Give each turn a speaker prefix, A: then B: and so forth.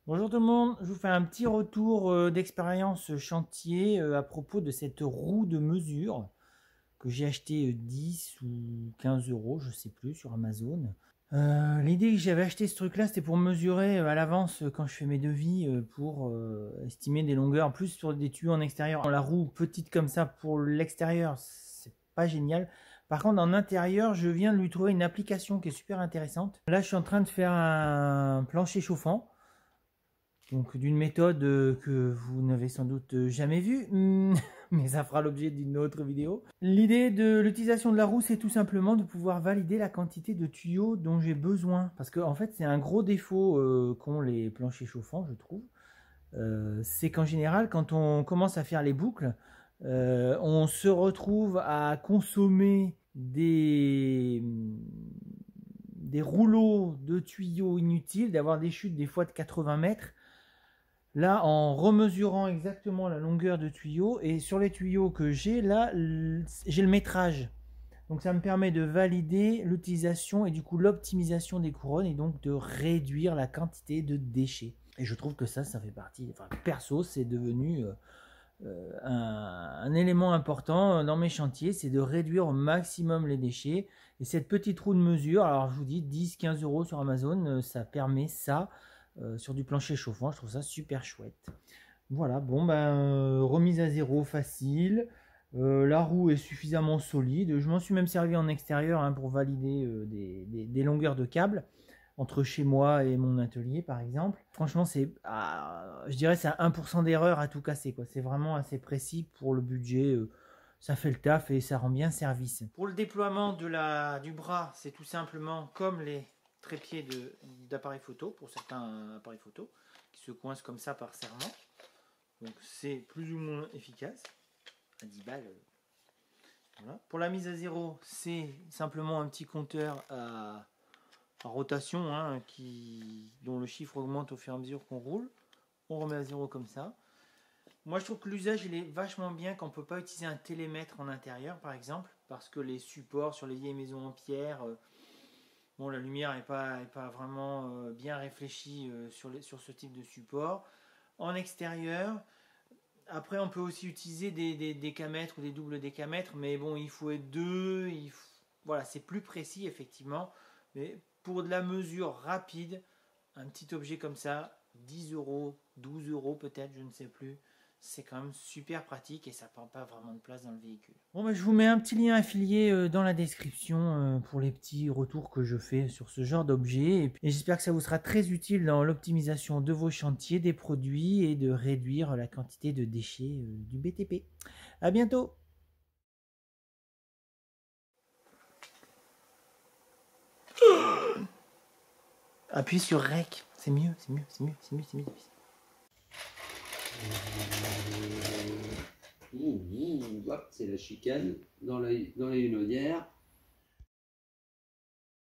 A: Bonjour tout le monde, je vous fais un petit retour d'expérience chantier à propos de cette roue de mesure que j'ai acheté 10 ou 15 euros, je sais plus, sur Amazon. L'idée que j'avais acheté ce truc là, c'était pour mesurer à l'avance quand je fais mes devis pour estimer des longueurs, en plus sur des tuyaux en extérieur. La roue petite comme ça pour l'extérieur, c'est pas génial. Par contre, en intérieur, je viens de lui trouver une application qui est super intéressante. Là, je suis en train de faire un plancher chauffant. Donc d'une méthode que vous n'avez sans doute jamais vue, mais ça fera l'objet d'une autre vidéo. L'idée de l'utilisation de la roue, c'est tout simplement de pouvoir valider la quantité de tuyaux dont j'ai besoin. Parce que en fait, c'est un gros défaut qu'ont les planchers chauffants, je trouve. C'est qu'en général, quand on commence à faire les boucles, on se retrouve à consommer des rouleaux de tuyaux inutiles, d'avoir des chutes des fois de 80 mètres. Là, en remesurant exactement la longueur de tuyau, et sur les tuyaux que j'ai, là, j'ai le métrage. Donc ça me permet de valider l'utilisation et du coup l'optimisation des couronnes et donc de réduire la quantité de déchets. Et je trouve que ça fait partie, enfin perso, c'est devenu un élément important dans mes chantiers, c'est de réduire au maximum les déchets. Et cette petite roue de mesure, alors je vous dis 10-15 euros sur Amazon, ça permet ça. Sur du plancher chauffant, je trouve ça super chouette. Voilà, bon ben remise à zéro facile. La roue est suffisamment solide. Je m'en suis même servi en extérieur hein, pour valider des longueurs de câble entre chez moi et mon atelier par exemple. Franchement, je dirais c'est à 1% d'erreur à tout casser quoi. C'est vraiment assez précis pour le budget. Ça fait le taf et ça rend bien service. Pour le déploiement du bras, c'est tout simplement comme les trépieds d'appareil photo, pour certains appareils photo, qui se coincent comme ça par serrement. Donc c'est plus ou moins efficace. À 10 balles. Voilà. Pour la mise à zéro, c'est simplement un petit compteur à rotation hein, dont le chiffre augmente au fur et à mesure qu'on roule. On remet à zéro comme ça. Moi je trouve que l'usage il est vachement bien quand on ne peut pas utiliser un télémètre en intérieur par exemple, parce que les supports sur les vieilles maisons en pierre, bon la lumière n'est pas vraiment bien réfléchie sur ce type de support. En extérieur, après on peut aussi utiliser des décamètres ou des doubles décamètres, mais bon il faut être deux, voilà c'est plus précis effectivement, mais pour de la mesure rapide, un petit objet comme ça, 10 euros, 12 euros peut-être, je ne sais plus. C'est quand même super pratique et ça prend pas vraiment de place dans le véhicule. Bon, bah, je vous mets un petit lien affilié dans la description pour les petits retours que je fais sur ce genre d'objet. Et j'espère que ça vous sera très utile dans l'optimisation de vos chantiers, des produits et de réduire la quantité de déchets du BTP. À bientôt! Appuie sur REC, c'est mieux, c'est mieux, c'est mieux, c'est mieux, c'est mieux.
B: Hop, c'est la chicane dans la Hunaudière.